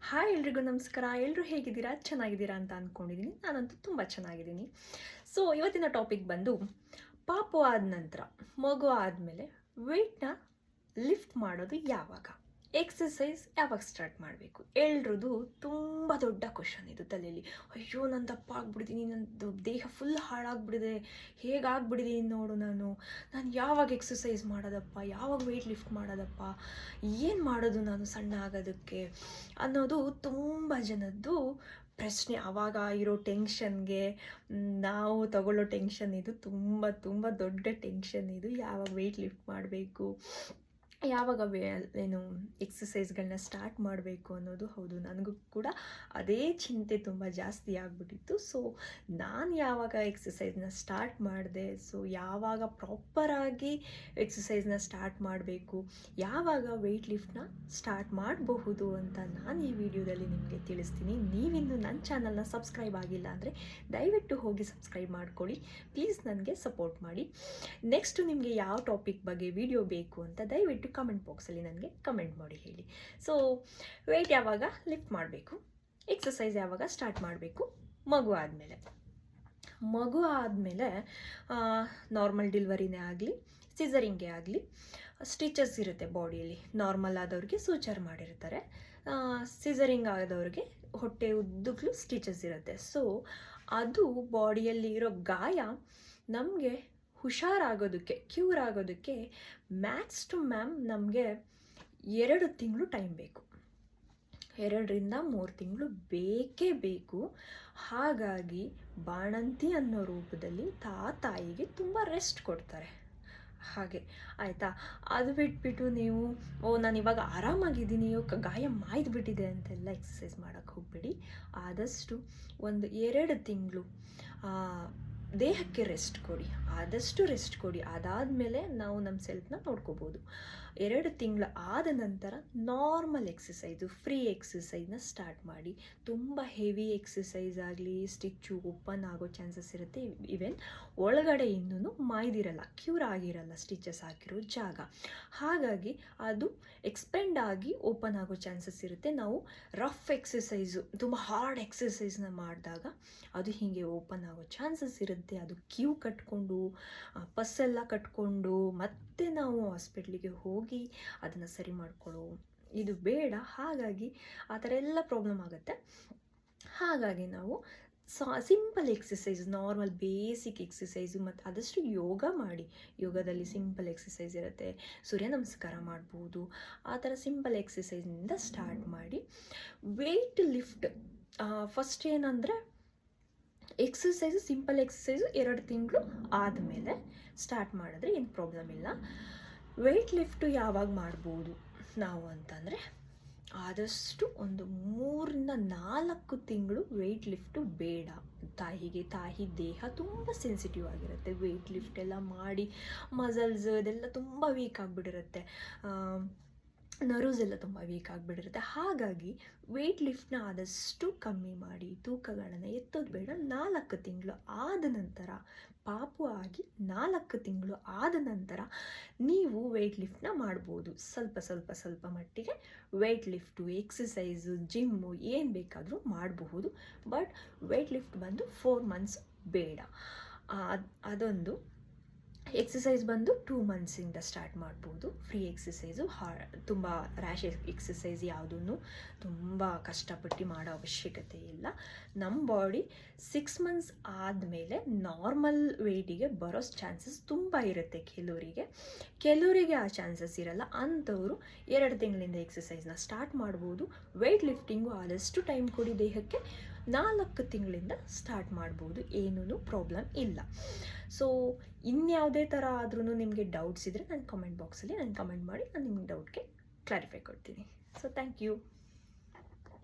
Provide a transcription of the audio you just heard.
Hi ಎಲ್ರಿಗೂ ನಮಸ್ಕಾರ. ಎಲ್ಲರೂ ಹೇಗಿದ್ದೀರಾ? ಚೆನ್ನಾಗಿದ್ದೀರಾ ಅಂತ ಅಂದ್ಕೊಂಡಿದ್ದೀನಿ. ನಾನಂತೂ ತುಂಬ ಚೆನ್ನಾಗಿದ್ದೀನಿ. ಸೊ ಇವತ್ತಿನ ಟಾಪಿಕ್ ಬಂದು ಪಾಪು ಆದ ನಂತರ, ಮಗು ಆದಮೇಲೆ ವೆಯ್ಟ್ನ ಲಿಫ್ಟ್ ಮಾಡೋದು ಯಾವಾಗ, ಎಕ್ಸಸೈಸ್ ಯಾವಾಗ ಸ್ಟಾರ್ಟ್ ಮಾಡಬೇಕು? ಎಲ್ರದ್ದು ತುಂಬ ದೊಡ್ಡ ಕ್ವಶನ್ ಇದು ತಲೆಯಲ್ಲಿ. ಅಯ್ಯೋ, ನಾನು ದಪ್ಪ ಆಗ್ಬಿಟ್ಟಿದ್ದೀನಿ, ನನ್ನದು ದೇಹ ಫುಲ್ ಹಾಳಾಗ್ಬಿಟ್ಟಿದೆ, ಹೇಗಾಗ್ಬಿಟ್ಟಿದ್ದೀನಿ ನೋಡು ನಾನು ಯಾವಾಗ ಎಕ್ಸಸೈಸ್ ಮಾಡೋದಪ್ಪ, ಯಾವಾಗ ವೆಯ್ಟ್ ಲಿಫ್ಟ್ ಮಾಡೋದಪ್ಪ, ಏನು ಮಾಡೋದು ನಾನು ಸಣ್ಣ ಆಗೋದಕ್ಕೆ ಅನ್ನೋದು ತುಂಬ ಜನದ್ದು ಪ್ರಶ್ನೆ. ಆವಾಗ ಇರೋ ಟೆನ್ಷನ್ಗೆ ನಾವು ತಗೊಳ್ಳೋ ಟೆನ್ಷನ್ ಇದು ತುಂಬ ತುಂಬ ದೊಡ್ಡ ಟೆನ್ಷನ್ ಇದು. ಯಾವಾಗ ವೆಯ್ಟ್ ಲಿಫ್ಟ್ ಮಾಡಬೇಕು, ಯಾವಾಗ ಏನು ಎಕ್ಸಸೈಸ್ಗಳನ್ನ ಸ್ಟಾರ್ಟ್ ಮಾಡಬೇಕು ಅನ್ನೋದು. ಹೌದು, ನನಗೂ ಕೂಡ ಅದೇ ಚಿಂತೆ ತುಂಬ ಜಾಸ್ತಿ ಆಗಿಬಿಟ್ಟಿತ್ತು. ಸೊ ನಾನು ಯಾವಾಗ ಎಕ್ಸಸೈಸ್ನ ಸ್ಟಾರ್ಟ್ ಮಾಡಿದೆ, ಸೊ ಯಾವಾಗ ಪ್ರಾಪರಾಗಿ ಎಕ್ಸಸೈಸ್ನ ಸ್ಟಾರ್ಟ್ ಮಾಡಬೇಕು, ಯಾವಾಗ ವೆಯ್ಟ್ ಲಿಫ್ಟ್ನ ಸ್ಟಾರ್ಟ್ ಮಾಡಬಹುದು ಅಂತ ನಾನು ಈ ವಿಡಿಯೋದಲ್ಲಿ ನಿಮಗೆ ತಿಳಿಸ್ತೀನಿ. ನೀವಿನ್ನು ನನ್ನ ಚಾನಲ್ನ ಸಬ್ಸ್ಕ್ರೈಬ್ ಆಗಿಲ್ಲ ಅಂದರೆ ದಯವಿಟ್ಟು ಹೋಗಿ ಸಬ್ಸ್ಕ್ರೈಬ್ ಮಾಡ್ಕೊಳ್ಳಿ. ಪ್ಲೀಸ್ ನನಗೆ ಸಪೋರ್ಟ್ ಮಾಡಿ. ನೆಕ್ಸ್ಟು ನಿಮಗೆ ಯಾವ ಟಾಪಿಕ್ ಬಗ್ಗೆ ವಿಡಿಯೋ ಬೇಕು ಅಂತ ದಯವಿಟ್ಟು ಕಮೆಂಟ್ ಬಾಕ್ಸಲ್ಲಿ ನನಗೆ ಕಮೆಂಟ್ ಮಾಡಿ ಹೇಳಿ. ಸೊ ವೆಯ್ಟ್ ಯಾವಾಗ ಲಿಫ್ಟ್ ಮಾಡಬೇಕು, ಎಕ್ಸಸೈಸ್ ಯಾವಾಗ ಸ್ಟಾರ್ಟ್ ಮಾಡಬೇಕು? ಮಗು ಆದಮೇಲೆ ನಾರ್ಮಲ್ ಡೆಲಿವರಿನೇ ಆಗಲಿ, ಸಿಸರಿಂಗೇ ಆಗಲಿ, ಸ್ಟಿಚಸ್ ಇರುತ್ತೆ ಬಾಡಿಯಲ್ಲಿ. ನಾರ್ಮಲ್ ಆದವ್ರಿಗೆ ಸೂಚರ್ ಮಾಡಿರ್ತಾರೆ, ಸಿಸರಿಂಗ್ ಆದವ್ರಿಗೆ ಹೊಟ್ಟೆ ಉದ್ದಕ್ಕೂ ಸ್ಟಿಚಸ್ ಇರುತ್ತೆ. ಸೊ ಅದು ಬಾಡಿಯಲ್ಲಿ ಇರೋ ಗಾಯ ನಮಗೆ ಹುಷಾರಾಗೋದಕ್ಕೆ, ಕ್ಯೂರ್ ಆಗೋದಕ್ಕೆ ಮ್ಯಾಕ್ಸ್ ಟು ನಮಗೆ 2 ತಿಂಗಳು ಟೈಮ್ ಬೇಕು. 2-3 ತಿಂಗಳು ಬೇಕೇ ಬೇಕು. ಹಾಗಾಗಿ ಬಾಣಂತಿ ಅನ್ನೋ ರೂಪದಲ್ಲಿ ತಾಯಿಗೆ ತುಂಬ ರೆಸ್ಟ್ ಕೊಡ್ತಾರೆ. ಹಾಗೆ ಆಯಿತಾ? ಅದು ಬಿಟ್ಬಿಟ್ಟು ನೀವು ನಾನು ಇವಾಗ ಆರಾಮಾಗಿದ್ದೀನಿ, ಗಾಯ ಮಾಯ್ದುಬಿಟ್ಟಿದೆ ಅಂತೆಲ್ಲ ಎಕ್ಸಸೈಸ್ ಮಾಡೋಕ್ಕೆ ಹೋಗಬೇಡಿ. ಆದಷ್ಟು ಒಂದು 2 ತಿಂಗಳು ದೇಹಕ್ಕೆ ರೆಸ್ಟ್ ಕೊಡಿ, ಆದಷ್ಟು ರೆಸ್ಟ್ ಕೊಡಿ. ಅದಾದಮೇಲೆ ನಾವು ನಮ್ಮ ಸೆಲ್ಫ್ನ ನೋಡ್ಕೋಬೋದು. 2 ತಿಂಗಳು ಆದ ನಂತರ ನಾರ್ಮಲ್ ಎಕ್ಸಸೈಸು, ಫ್ರೀ ಎಕ್ಸಸೈಸ್ನ ಸ್ಟಾರ್ಟ್ ಮಾಡಿ. ತುಂಬ ಹೆವಿ ಎಕ್ಸಸೈಸ್ ಆಗಲಿ, ಸ್ಟಿಚ್ಚು ಓಪನ್ ಆಗೋ ಚಾನ್ಸಸ್ ಇರುತ್ತೆ. ಈವನ್ ಒಳಗಡೆ ಇನ್ನೂ ಮಾಯ್ದಿರಲ್ಲ, ಕ್ಯೂರ್ ಆಗಿರಲ್ಲ ಸ್ಟಿಚಸ್ ಹಾಕಿರೋ ಜಾಗ. ಹಾಗಾಗಿ ಅದು ಎಕ್ಸ್ಪೆಂಡ್ ಆಗಿ ಓಪನ್ ಆಗೋ ಚಾನ್ಸಸ್ ಇರುತ್ತೆ. ನಾವು ರಫ್ ಎಕ್ಸಸೈಸು, ತುಂಬ ಹಾರ್ಡ್ ಎಕ್ಸಸೈಸ್ನ ಮಾಡಿದಾಗ ಅದು ಹೀಗೆ ಓಪನ್ ಆಗೋ ಚಾನ್ಸಸ್ ಇರುತ್ತೆ. ಅದು ಕ್ಯೂ ಕಟ್ಕೊಂಡು, ಪಸ್ಸೆಲ್ಲ ಕಟ್ಕೊಂಡು ಮತ್ತೆ ನಾವು ಹಾಸ್ಪಿಟ್ಲಿಗೆ ಹೋಗಿ ಅದನ್ನು ಸರಿ ಮಾಡ್ಕೊಳ್ಳೋ ಇದು ಬೇಡ. ಹಾಗಾಗಿ ಆ ಥರ ಎಲ್ಲ ಪ್ರಾಬ್ಲಮ್ ಆಗುತ್ತೆ. ಹಾಗಾಗಿ ನಾವು simple exercise, normal basic exercise, ಮತ್ತು ಆದಷ್ಟು ಯೋಗ ಮಾಡಿ. ಯೋಗದಲ್ಲಿ ಸಿಂಪಲ್ ಎಕ್ಸಸೈಸ್ ಇರುತ್ತೆ, ಸೂರ್ಯ ನಮಸ್ಕಾರ ಮಾಡ್ಬೋದು. ಆ ಥರ ಸಿಂಪಲ್ ಎಕ್ಸಸೈಸ್ನಿಂದ ಸ್ಟಾರ್ಟ್ ಮಾಡಿ. ವೆಯ್ಟ್ ಲಿಫ್ಟ್ ಫಸ್ಟ್ ಏನಂದರೆ, ಎಕ್ಸಸೈಸು, ಸಿಂಪಲ್ ಎಕ್ಸಸೈಸು 2 ತಿಂಗಳು ಆದಮೇಲೆ ಸ್ಟಾರ್ಟ್ ಮಾಡಿದ್ರೆ ಏನು ಪ್ರಾಬ್ಲಮ್ ಇಲ್ಲ. ವೆಯ್ಟ್ ಲಿಫ್ಟು ಯಾವಾಗ ಮಾಡ್ಬೋದು ನಾವು ಅಂತಂದರೆ, ಆದಷ್ಟು ಒಂದು 3-4 ತಿಂಗಳು ವೆಯ್ಟ್ ಲಿಫ್ಟು ಬೇಡ ತಾಯಿ ದೇಹ ತುಂಬ ಸೆನ್ಸಿಟಿವ್ ಆಗಿರುತ್ತೆ. ವೆಯ್ಟ್ ಲಿಫ್ಟ್ ಎಲ್ಲ ಮಾಡಿ ಮಸಲ್ಸ್ ಇದೆಲ್ಲ ತುಂಬ ವೀಕ್ ಆಗಿಬಿಟ್ಟಿರುತ್ತೆ, ನರ್ವ್ಸ್ ಎಲ್ಲ ತುಂಬ ವೀಕ್ ಆಗಿಬಿಟ್ಟಿರುತ್ತೆ. ಹಾಗಾಗಿ ವೆಯ್ಟ್ ಲಿಫ್ಟ್ನ ಆದಷ್ಟು ಕಮ್ಮಿ ಮಾಡಿ, ತೂಕಗಳನ್ನು ಎತ್ತೋದು ಬೇಡ. 4 ತಿಂಗಳು ಆದ ನಂತರ, ಪಾಪು ಆಗಿ 4 ತಿಂಗಳು ಆದ ನಂತರ ನೀವು ವೆಯ್ಟ್ ಲಿಫ್ಟ್ನ ಮಾಡ್ಬೋದು. ಸ್ವಲ್ಪ ಮಟ್ಟಿಗೆ ವೆಯ್ಟ್ ಲಿಫ್ಟು, ಎಕ್ಸಸೈಸು, ಜಿಮ್ಮು ಏನು ಬೇಕಾದರೂ ಮಾಡಬಹುದು. ಬಟ್ ವೆಯ್ಟ್ ಲಿಫ್ಟ್ ಬಂದು 4 ಮಂತ್ಸ್ ಬೇಡ. ಅದೊಂದು. ಎಕ್ಸಸೈಸ್ ಬಂದು 2 ಮಂತ್ಸಿಂದ ಸ್ಟಾರ್ಟ್ ಮಾಡ್ಬೋದು. ಫ್ರೀ ಎಕ್ಸಸೈಸು, ತುಂಬ ರ್ಯಾಶ್ ಎಕ್ಸಸೈಸ್ ಯಾವುದೂ ತುಂಬ ಕಷ್ಟಪಟ್ಟು ಮಾಡೋ ಅವಶ್ಯಕತೆ ಇಲ್ಲ. ನಮ್ಮ ಬಾಡಿ 6 ಮಂತ್ಸ್ ಆದಮೇಲೆ ನಾರ್ಮಲ್ ವೆಯ್ಟಿಗೆ ಬರೋ ಚಾನ್ಸಸ್ ತುಂಬ ಇರುತ್ತೆ. ಕೆಲವರಿಗೆ ಆ ಚಾನ್ಸಸ್ ಇರಲ್ಲ. ಅಂಥವರು 2 ತಿಂಗಳಿಂದ ಎಕ್ಸಸೈಸ್ನ ಸ್ಟಾರ್ಟ್ ಮಾಡ್ಬೋದು. ವೆಯ್ಟ್ ಲಿಫ್ಟಿಂಗು ಆದಷ್ಟು ಟೈಮ್ ಕೊಡಿ ದೇಹಕ್ಕೆ. 4 ತಿಂಗಳಿಂದ ಸ್ಟಾರ್ಟ್ ಮಾಡ್ಬೋದು, ಏನೂ ಪ್ರಾಬ್ಲಮ್ ಇಲ್ಲ. ಸೊ ಇನ್ಯಾವುದೇ ಥರ ಆದ್ರೂ ನಿಮಗೆ ಡೌಟ್ಸ್ ಇದ್ದರೆ ನನ್ನ ಕಮೆಂಟ್ ಬಾಕ್ಸಲ್ಲಿ ಕಮೆಂಟ್ ಮಾಡಿ, ನಾನು ನಿಮಗೆ ಡೌಟ್ಗೆ ಕ್ಲಾರಿಫೈ ಕೊಡ್ತೀನಿ. So thank you.